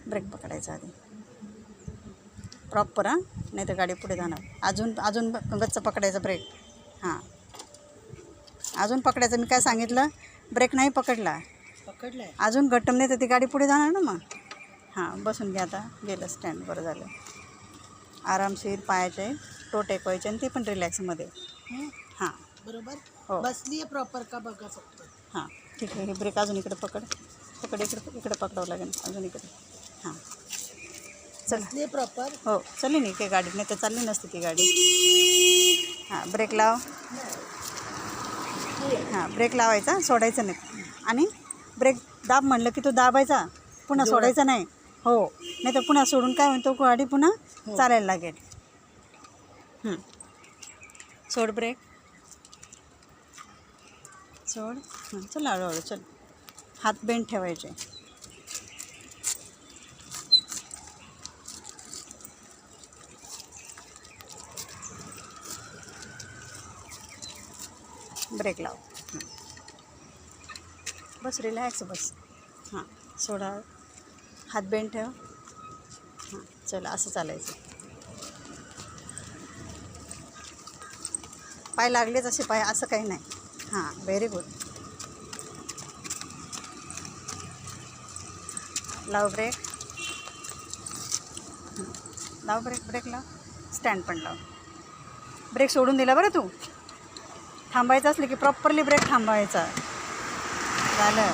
Break पकडायचा आधी proper हां, नाही तर गाडी पुढे जाणार. अजून गच्च पकडायचा ब्रेक. हां अजून पकडायचं. मी काय सांगितलं, ब्रेक नाही पकडला अजून घट्टम नाही तर ती गाडी पुढे जाणार ना मग. हां बसून घ्या आता. गेलं स्टँड. बरं झालं. आरामशीर पायाचे टो टेकवायचे आणि ते पण रिलॅक्समध्ये. हां बरोबर. हो बसली आहे प्रॉपर का बघा फक्त. हां ठीक आहे. हे ब्रेक अजून इकडे पकड इकडे पकडावं लागेल अजून इकडे. हां चल. बसली आहे प्रॉपर. हो चालली नाही काही गाडी, नाही तर चालली नसती ती गाडी. हां ब्रेक लाव. हां ब्रेक लावायचा, सोडायचं नाही. आणि ब्रेक दाब म्हणलं की तो दाबायचा, पुन्हा सोडायचा नाही. हो नाही तर पुन्हा सोडून काय म्हणतो गाडी पुन्हा चालायला लागेल. सोड ब्रेक. सोड. चल हळूहळू चल. हात बेंड ठेवायचे. ब्रेक लाव. बस रिलॅक्स बस. हां सोडा. हात बेंड ठेव. हां चला असं चालायचं. पाय लागलेच असे पाय, असं काही नाही. हां व्हेरी गुड. लाव ब्रेक. लाव ब्रेक लाव. स्टँड पण लाव. ब्रेक सोडून दिला बरं तू. थांबायचं असलं की प्रॉपरली ब्रेक थांबायचा. झालं.